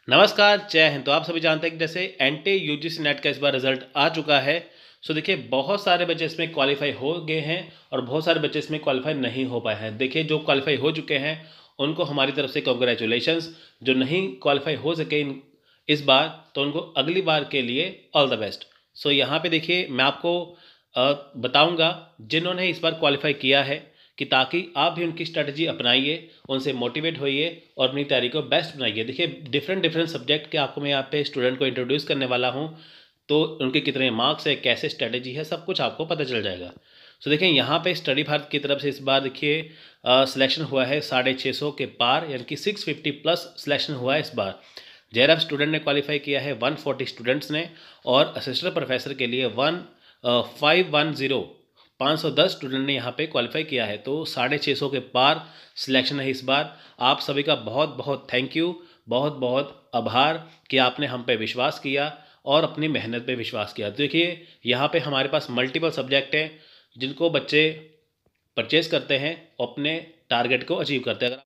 नमस्कार, जय हिंद। तो आप सभी जानते हैं कि जैसे एनटीए यूजीसी नेट का इस बार रिजल्ट आ चुका है। सो देखिए, बहुत सारे बच्चे इसमें क्वालिफाई हो गए हैं और बहुत सारे बच्चे इसमें क्वालिफाई नहीं हो पाए हैं। देखिए, जो क्वालिफाई हो चुके हैं उनको हमारी तरफ से कॉन्ग्रेचुलेशंस। जो नहीं क्वालिफाई हो सके इस बार, तो उनको अगली बार के लिए ऑल द बेस्ट। सो यहाँ पे देखिए, मैं आपको बताऊंगा जिन्होंने इस बार क्वालिफाई किया है, कि ताकि आप भी उनकी स्ट्रेटजी अपनाइए, उनसे मोटिवेट होइए और अपनी तैयारी को बेस्ट बनाइए। देखिए, डिफरेंट डिफरेंट सब्जेक्ट के आपको मैं यहाँ पे स्टूडेंट को इंट्रोड्यूस करने वाला हूँ, तो उनके कितने मार्क्स है, कैसे स्ट्रेटजी है, सब कुछ आपको पता चल जाएगा। सो देखिए, यहाँ पे स्टडी भारत की तरफ से इस बार देखिए सिलेक्शन हुआ है 650 के पार, यानी कि 650 प्लस सिलेक्शन हुआ है इस बार। जेआरएफ स्टूडेंट ने क्वालिफाई किया है 140 स्टूडेंट्स ने, और असिस्टेंट प्रोफेसर के लिए 510 स्टूडेंट ने यहाँ पे क्वालिफाई किया है। तो 650 के पार सिलेक्शन है इस बार। आप सभी का बहुत बहुत थैंक यू, बहुत बहुत आभार कि आपने हम पे विश्वास किया और अपनी मेहनत पे विश्वास किया। देखिए, यहाँ पे हमारे पास मल्टीपल सब्जेक्ट हैं जिनको बच्चे परचेज करते हैं, अपने टारगेट को अचीव करते हैं।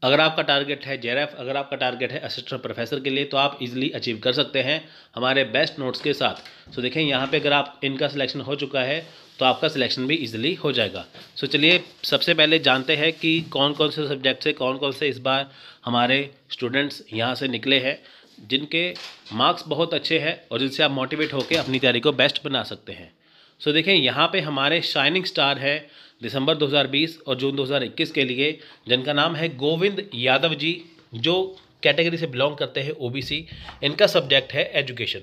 अगर आपका टारगेट है जेआरएफ, अगर आपका टारगेट है असिस्टेंट प्रोफेसर के लिए, तो आप इजीली अचीव कर सकते हैं हमारे बेस्ट नोट्स के साथ। सो देखें, यहाँ पे अगर आप इनका सिलेक्शन हो चुका है तो आपका सिलेक्शन भी इजीली हो जाएगा। सो चलिए, सबसे पहले जानते हैं कि कौन कौन से सब्जेक्ट से कौन कौन से इस बार हमारे स्टूडेंट्स यहाँ से निकले हैं, जिनके मार्क्स बहुत अच्छे हैं और जिनसे आप मोटिवेट होकर अपनी तैयारी को बेस्ट बना सकते हैं। सो देखें, यहाँ पे हमारे शाइनिंग स्टार है दिसंबर 2020 और जून 2021 के लिए, जिनका नाम है गोविंद यादव जी, जो कैटेगरी से बिलोंग करते हैं ओबीसी। इनका सब्जेक्ट है एजुकेशन।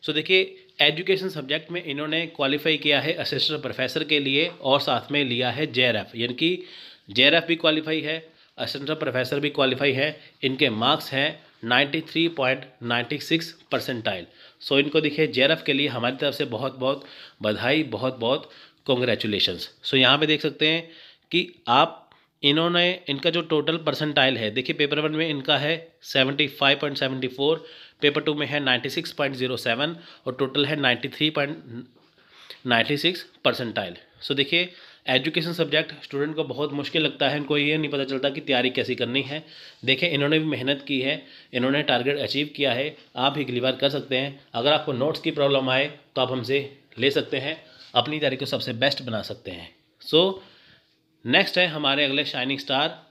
सो देखिए, एजुकेशन सब्जेक्ट में इन्होंने क्वालिफाई किया है असिस्टेंट प्रोफेसर के लिए और साथ में लिया है जेआरएफ, यानी कि जेआरएफ भी क्वालिफाई है, असिस्टेंट प्रोफेसर भी क्वालिफाई है। इनके मार्क्स हैं 93.96 परसेंटाइल। सो इनको देखिए, जेआरएफ के लिए हमारी तरफ से बहुत बहुत बधाई, बहुत बहुत कॉन्ग्रेचुलेशंस। सो यहाँ पे देख सकते हैं कि आप इन्होंने इनका जो टोटल परसेंटाइल है, देखिए पेपर 1 में इनका है 75.74, पेपर 2 में है 96.07 और टोटल है 93.96 परसेंटाइल। सो देखिए, एजुकेशन सब्जेक्ट स्टूडेंट को बहुत मुश्किल लगता है, इनको ये नहीं पता चलता कि तैयारी कैसी करनी है। देखें, इन्होंने भी मेहनत की है, इन्होंने टारगेट अचीव किया है, आप भी अगली बार कर सकते हैं। अगर आपको नोट्स की प्रॉब्लम आए तो आप हमसे ले सकते हैं, अपनी तैयारी को सबसे बेस्ट बना सकते हैं। सो नेक्स्ट है हमारे अगले शाइनिंग स्टार,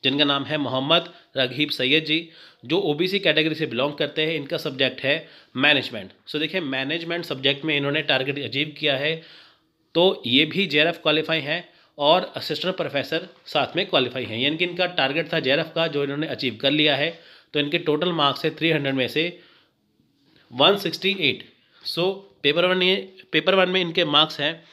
जिनका नाम है मोहम्मद रगीब सैयद जी, जो ओबीसी कैटेगरी से बिलोंग करते हैं। इनका सब्जेक्ट है मैनेजमेंट। सो देखिए, मैनेजमेंट सब्जेक्ट में इन्होंने टारगेट अचीव किया है, तो ये भी जेआरएफ क्वालिफाई है और असिस्टेंट प्रोफेसर साथ में क्वालिफाई है, यानी कि इनका टारगेट था जेआरएफ का, जो इन्होंने अचीव कर लिया है। तो इनके टोटल मार्क्स है 300 में से 168। सो पेपर वन में इनके मार्क्स हैं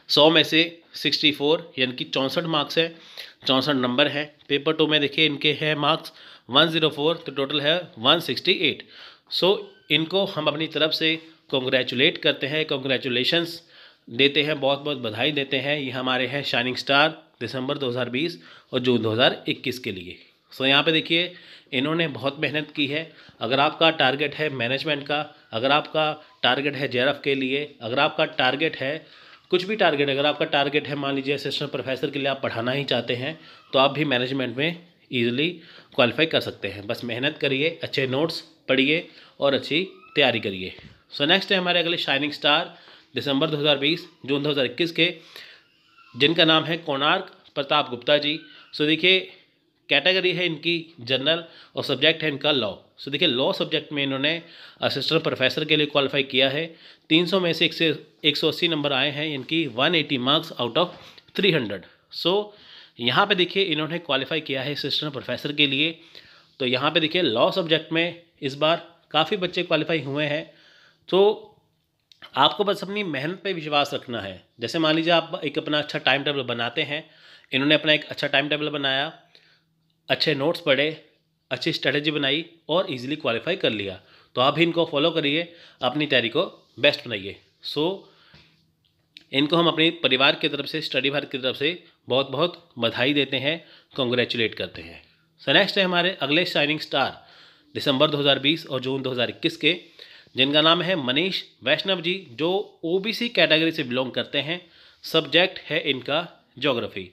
100 में से 64, यानी कि 64 मार्क्स है, 64 नंबर है। पेपर 2 में देखिए इनके हैं मार्क्स 104, तो टोटल है 168। सो इनको हम अपनी तरफ से कॉन्ग्रेचुलेट करते हैं, कॉन्ग्रेचुलेशंस देते हैं, बहुत बहुत बधाई देते हैं। ये हमारे हैं शाइनिंग स्टार दिसंबर 2020 और जून 2021 के लिए। सो यहाँ पे देखिए, इन्होंने बहुत मेहनत की है। अगर आपका टारगेट है मैनेजमेंट का, अगर आपका टारगेट है जेआरएफ के लिए, अगर आपका टारगेट है कुछ भी टारगेट, अगर आपका टारगेट है मान लीजिए असिस्टेंट प्रोफेसर के लिए आप पढ़ाना ही चाहते हैं, तो आप भी मैनेजमेंट में ईजिली क्वालिफाई कर सकते हैं। बस मेहनत करिए, अच्छे नोट्स पढ़िए और अच्छी तैयारी करिए। सो नेक्स्ट है हमारे अगले शाइनिंग स्टार दिसंबर 2020 जून 2021 के, जिनका नाम है कोणार्क प्रताप गुप्ता जी। सो देखिए, कैटेगरी है इनकी जनरल और सब्जेक्ट है इनका लॉ। सो देखिए, लॉ सब्जेक्ट में इन्होंने असिस्टेंट प्रोफेसर के लिए क्वालिफाई किया है। 300 में से 180 नंबर आए हैं, इनकी 180 मार्क्स आउट ऑफ 300। सो यहाँ पे देखिए, इन्होंने क्वालिफाई किया है असिस्टेंट प्रोफेसर के लिए। तो यहाँ पे देखिए, लॉ सब्जेक्ट में इस बार काफ़ी बच्चे क्वालिफाई हुए हैं। तो आपको बस अपनी मेहनत पे विश्वास रखना है। जैसे मान लीजिए आप एक अपना अच्छा टाइम टेबल बनाते हैं, इन्होंने अपना एक अच्छा टाइम टेबल बनाया, अच्छे नोट्स पढ़े, अच्छी स्ट्रेटजी बनाई और इजीली क्वालिफाई कर लिया। तो आप भी इनको फॉलो करिए, अपनी तैयारी को बेस्ट बनाइए। सो इनको हम अपने परिवार की तरफ से, स्टडी भारत की तरफ से बहुत बहुत बधाई देते हैं, कॉन्ग्रेचुलेट करते हैं। सो नेक्स्ट है हमारे अगले शाइनिंग स्टार दिसंबर 2020 और जून 2021 के, जिनका नाम है मनीष वैष्णव जी, जो ओबीसी कैटेगरी से बिलोंग करते हैं। सब्जेक्ट है इनका ज्योग्राफी।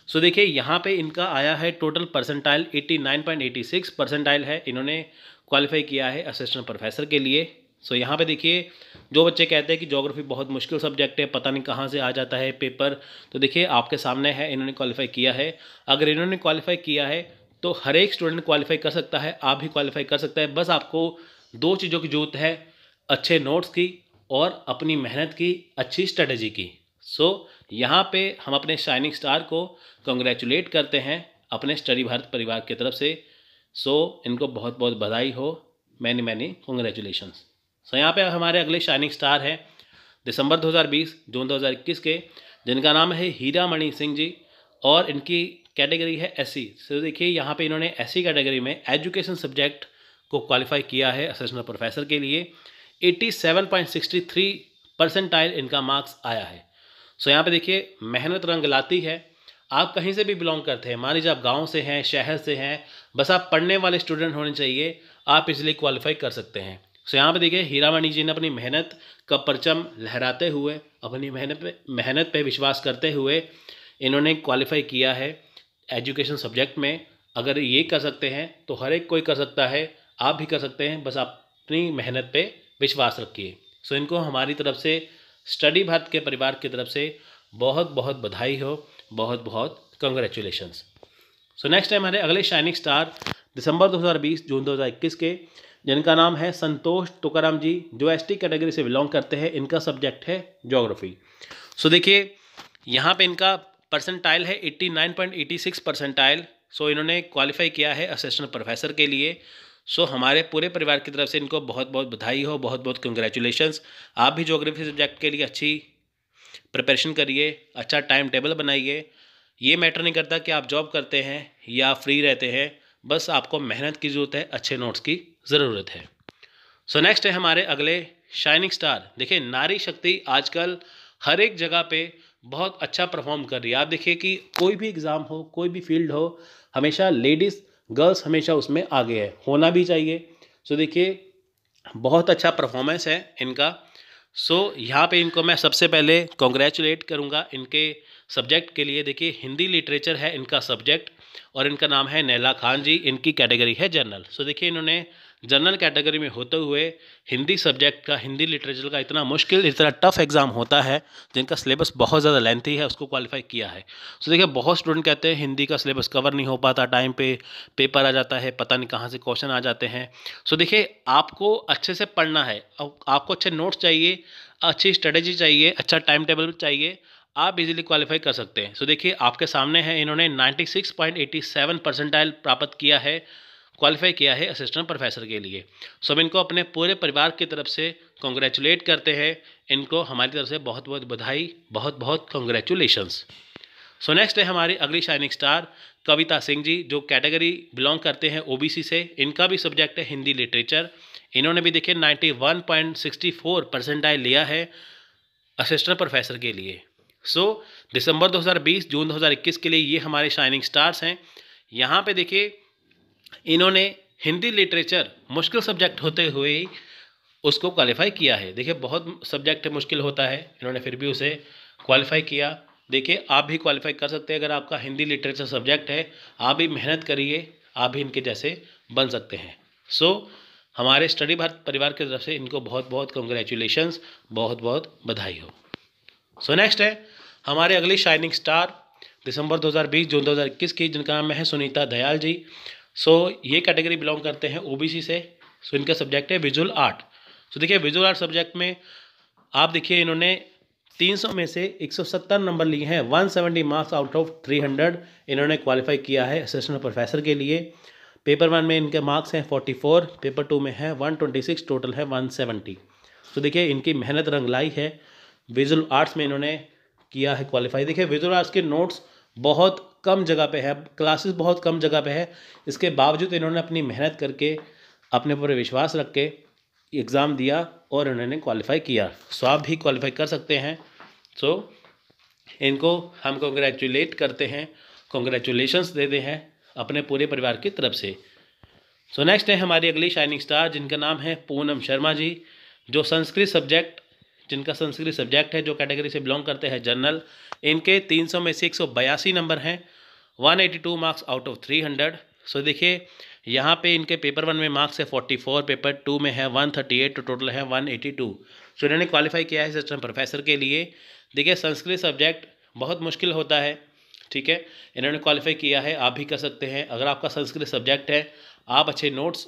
सो देखिए यहाँ पे इनका आया है टोटल परसेंटाइल 89.86 परसेंटाइल है, इन्होंने क्वालिफाई किया है असिस्टेंट प्रोफेसर के लिए। सो यहाँ पे देखिए जो बच्चे कहते हैं कि ज्योग्राफी बहुत मुश्किल सब्जेक्ट है, पता नहीं कहाँ से आ जाता है पेपर, तो देखिए आपके सामने है, इन्होंने क्वालिफाई किया है। अगर इन्होंने क्वालिफाई किया है तो हर एक स्टूडेंट क्वालिफाई कर सकता है, आप भी क्वालिफाई कर सकते हैं। बस आपको दो चीज़ों की जरूरत है, अच्छे नोट्स की और अपनी मेहनत की, अच्छी स्ट्रेटजी की। सो यहाँ पे हम अपने शाइनिंग स्टार को कंग्रेचुलेट करते हैं अपने स्टडी भारत परिवार की तरफ से। सो इनको बहुत बहुत बधाई हो, मैनी मैनी कंग्रेचुलेशंस। सो यहाँ पे हमारे अगले शाइनिंग स्टार हैं दिसंबर 2020 जून 2021 के, जिनका नाम है हीरा मणि सिंह जी, और इनकी कैटेगरी है एससी। सो देखिए यहाँ पे इन्होंने एससी कैटेगरी में एजुकेशन सब्जेक्ट को क्वालिफाई किया है असिस्टेंट प्रोफेसर के लिए। 87.63 परसेंटाइल इनका मार्क्स आया है। सो यहाँ पे देखिए मेहनत रंग लाती है। आप कहीं से भी बिलोंग करते हैं, मान लीजिए आप गांव से हैं, शहर से हैं, बस आप पढ़ने वाले स्टूडेंट होने चाहिए, आप इसलिए क्वालिफाई कर सकते हैं। सो यहाँ पे देखिए हीरामणि जी ने अपनी मेहनत का परचम लहराते हुए, अपनी मेहनत पे विश्वास करते हुए इन्होंने क्वालिफाई किया है एजुकेशन सब्जेक्ट में। अगर ये कर सकते हैं तो हर एक कोई कर सकता है, आप भी कर सकते हैं, बस आप अपनी मेहनत पे विश्वास रखिए। सो इनको हमारी तरफ से, स्टडी भारत के परिवार की तरफ से बहुत बहुत बधाई हो, बहुत बहुत कंग्रेचुलेशंस। सो नेक्स्ट है हमारे अगले शाइनिंग स्टार दिसंबर 2020 जून 2021 के, जिनका नाम है संतोष तुकाराम जी, जो एसटी कैटेगरी से बिलोंग करते हैं। इनका सब्जेक्ट है ज्योग्राफी। सो देखिए यहाँ पे इनका परसेंटाइल है 89.86 परसेंटाइल। सो इन्होंने क्वालिफाई किया है असिस्टेंट प्रोफेसर के लिए। सो हमारे पूरे परिवार की तरफ से इनको बहुत बहुत बधाई हो, बहुत बहुत कंग्रेचुलेशंस। आप भी ज्योग्राफी सब्जेक्ट के लिए अच्छी प्रिपरेशन करिए, अच्छा टाइम टेबल बनाइए। ये मैटर नहीं करता कि आप जॉब करते हैं या फ्री रहते हैं, बस आपको मेहनत की ज़रूरत है, अच्छे नोट्स की ज़रूरत है। सो नेक्स्ट है हमारे अगले शाइनिंग स्टार। देखिए नारी शक्ति आजकल हर एक जगह पे बहुत अच्छा परफॉर्म कर रही है। आप देखिए कि कोई भी एग्ज़ाम हो, कोई भी फील्ड हो, हमेशा लेडीज़ गर्ल्स हमेशा उसमें आगे है, होना भी चाहिए। सो देखिए बहुत अच्छा परफॉर्मेंस है इनका। सो यहाँ पे इनको मैं सबसे पहले कॉन्ग्रेचुलेट करूँगा इनके सब्जेक्ट के लिए। देखिए हिंदी लिटरेचर है इनका सब्जेक्ट, और इनका नाम है नैला खान जी, इनकी कैटेगरी है जनरल। सो देखिए इन्होंने जनरल कैटेगरी में होते हुए हिंदी सब्जेक्ट का, हिंदी लिटरेचर का इतना मुश्किल, इतना टफ एग्ज़ाम होता है जिनका सिलेबस बहुत ज़्यादा लेंथी है, उसको क्वालिफाई किया है। सो देखिए बहुत स्टूडेंट कहते हैं हिंदी का सिलेबस कवर नहीं हो पाता, टाइम पे पेपर आ जाता है, पता नहीं कहाँ से क्वेश्चन आ जाते हैं। सो देखिए आपको अच्छे से पढ़ना है, आपको अच्छे नोट्स चाहिए, अच्छी स्ट्रेटेजी चाहिए, अच्छा टाइम टेबल चाहिए, आप इजीली क्वालिफाई कर सकते हैं। सो देखिए आपके सामने है, इन्होंने 96.87 परसेंटाइल प्राप्त किया है, क्वालिफाई किया है असिस्टेंट प्रोफेसर के लिए। सो हम इनको अपने पूरे परिवार की तरफ से कॉन्ग्रेचुलेट करते हैं, इनको हमारी तरफ से बहुत बहुत बधाई, बहुत बहुत कॉन्ग्रेचुलेशंस। सो नेक्स्ट है हमारी अगली शाइनिंग स्टार कविता सिंह जी, जो कैटेगरी बिलोंग करते हैं ओबीसी से। इनका भी सब्जेक्ट है हिंदी लिटरेचर। इन्होंने भी देखिए 91.64 परसेंटाइल लिया है असिस्टेंट प्रोफेसर के लिए। सो दिसंबर 2020 जून 2021 के लिए ये हमारे शाइनिंग स्टार्स हैं। यहाँ पे देखिए इन्होंने हिंदी लिटरेचर मुश्किल सब्जेक्ट होते हुए ही उसको क्वालिफाई किया है। देखिए बहुत सब्जेक्ट मुश्किल होता है, इन्होंने फिर भी उसे क्वालिफाई किया। देखिए आप भी क्वालिफाई कर सकते हैं, अगर आपका हिंदी लिटरेचर सब्जेक्ट है, आप भी मेहनत करिए, आप भी इनके जैसे बन सकते हैं। सो हमारे स्टडी भारत परिवार की तरफ से इनको बहुत बहुत कंग्रेचुलेशंस, बहुत बहुत बधाई हो। सो नेक्स्ट है हमारे अगली शाइनिंग स्टार दिसंबर 2020 जून 2021 की, जिनका नाम है सुनीता दयाल जी। सो ये कैटेगरी बिलोंग करते हैं ओबीसी से। सो इनका सब्जेक्ट है विजुअल आर्ट। सो देखिए विजुअल आर्ट सब्जेक्ट में आप देखिए इन्होंने 300 में से 170 नंबर लिए हैं, 170 मार्क्स आउट ऑफ 300 इन्होंने क्वालिफाई किया है असिस्टेंट प्रोफेसर के लिए। पेपर 1 में इनके मार्क्स हैं 44, पेपर 2 में है 126, टोटल है 170। तो देखिए इनकी मेहनत रंग लाई है, विजुअल आर्ट्स में इन्होंने किया है क्वालिफाई। देखिए विजुअल आर्ट्स के नोट्स बहुत कम जगह पे है, क्लासेस बहुत कम जगह पे है, इसके बावजूद इन्होंने अपनी मेहनत करके, अपने पूरे विश्वास रख के एग्ज़ाम दिया और इन्होंने क्वालिफाई किया। सो आप भी क्वालिफाई कर सकते हैं। सो इनको हम कॉन्ग्रेचुलेट करते हैं, कॉन्ग्रेचुलेशंस देते हैं अपने पूरे परिवार की तरफ से। सो नेक्स्ट है हमारी अगली शाइनिंग स्टार, जिनका नाम है पूनम शर्मा जी, जो संस्कृत सब्जेक्ट, जिनका संस्कृत सब्जेक्ट है, जो कैटेगरी से बिलोंग करते हैं जनरल। इनके 300 में से 182 नंबर हैं, 182 मार्क्स आउट ऑफ 300। सो देखिए यहाँ पे इनके पेपर 1 में मार्क्स है 44, पेपर 2 में है 138, तो टोटल है 182। सो इन्होंने क्वालिफाई किया है असिस्टेंट प्रोफेसर के लिए। देखिए संस्कृत सब्जेक्ट बहुत मुश्किल होता है, ठीक है, इन्होंने क्वालिफाई किया है, आप भी कर सकते हैं। अगर आपका संस्कृत सब्जेक्ट है, आप अच्छे नोट्स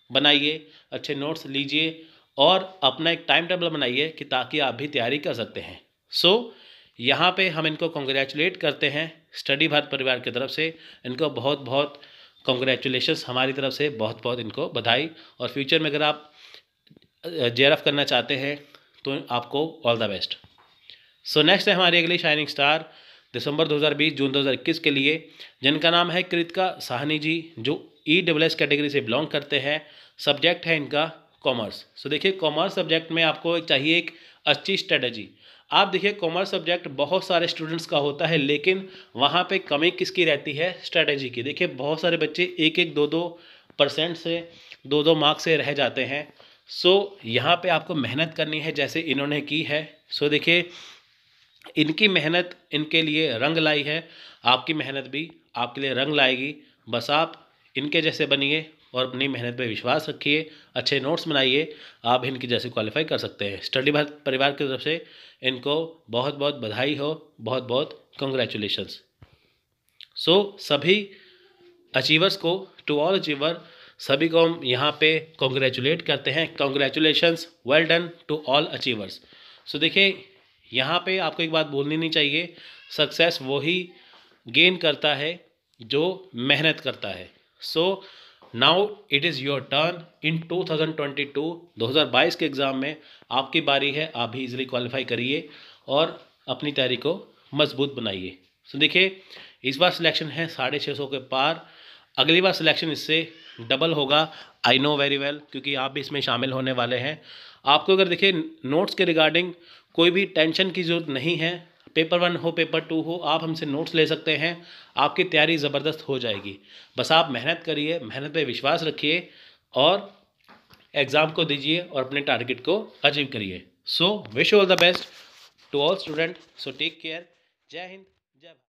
बनाइए, अच्छे नोट्स लीजिए और अपना एक टाइम टेबल बनाइए कि ताकि आप भी तैयारी कर सकते हैं। सो यहाँ पे हम इनको कॉन्ग्रेचुलेट करते हैं स्टडी भारत परिवार की तरफ से। इनको बहुत बहुत कॉन्ग्रेचुलेशंस हमारी तरफ से, बहुत बहुत इनको बधाई। और फ्यूचर में अगर आप जेआरएफ करना चाहते हैं तो आपको all the best. So next है हमारी अगली शाइनिंग स्टार दिसंबर 2020 जून 2021 के लिए, जिनका नाम है कृतिका साहनी जी, जो EWS कैटेगरी से बिलोंग करते हैं। सब्जेक्ट है इनका कॉमर्स। सो देखिए कॉमर्स सब्जेक्ट में आपको एक चाहिए एक अच्छी स्ट्रेटजी। आप देखिए कॉमर्स सब्जेक्ट बहुत सारे स्टूडेंट्स का होता है, लेकिन वहाँ पे कमी किसकी रहती है? स्ट्रेटजी की। देखिए बहुत सारे बच्चे 1-1, 2-2% से 2-2 मार्क्स से रह जाते हैं। सो यहाँ पे आपको मेहनत करनी है जैसे इन्होंने की है। सो देखिए इनकी मेहनत इनके लिए रंग लाई है, आपकी मेहनत भी आपके लिए रंग लाएगी। बस आप इनके जैसे बनिए और अपनी मेहनत पे विश्वास रखिए, अच्छे नोट्स बनाइए, आप इनकी जैसे क्वालिफाई कर सकते हैं। स्टडी भारत परिवार की तरफ से इनको बहुत बहुत बधाई हो, बहुत बहुत कंग्रेचुलेशंस। सो सभी अचीवर्स को, टू ऑल अचीवर, सभी को हम यहाँ पे कॉन्ग्रेचुलेट करते हैं। Congratulations, well done to all achievers. So देखिए यहाँ पे आपको एक बात बोलनी नहीं चाहिए, सक्सेस वही गेन करता है जो मेहनत करता है। So now it is your turn in 2022 के एग्ज़ाम में आपकी बारी है, आप भी इजीली क्वालिफाई करिए और अपनी तैयारी को मजबूत बनाइए। सो देखिए इस बार सिलेक्शन है 650 के पार, अगली बार सिलेक्शन इससे डबल होगा। आई नो वेरी वेल, क्योंकि आप भी इसमें शामिल होने वाले हैं। आपको अगर देखिए नोट्स के रिगार्डिंग कोई भी टेंशन की ज़रूरत नहीं है। पेपर 1 हो, पेपर 2 हो, आप हमसे नोट्स ले सकते हैं, आपकी तैयारी ज़बरदस्त हो जाएगी। बस आप मेहनत करिए, मेहनत पे विश्वास रखिए और एग्ज़ाम को दीजिए और अपने टारगेट को अचीव करिए। So wish all the best to all student. So take care. जय हिंद, जय भारत।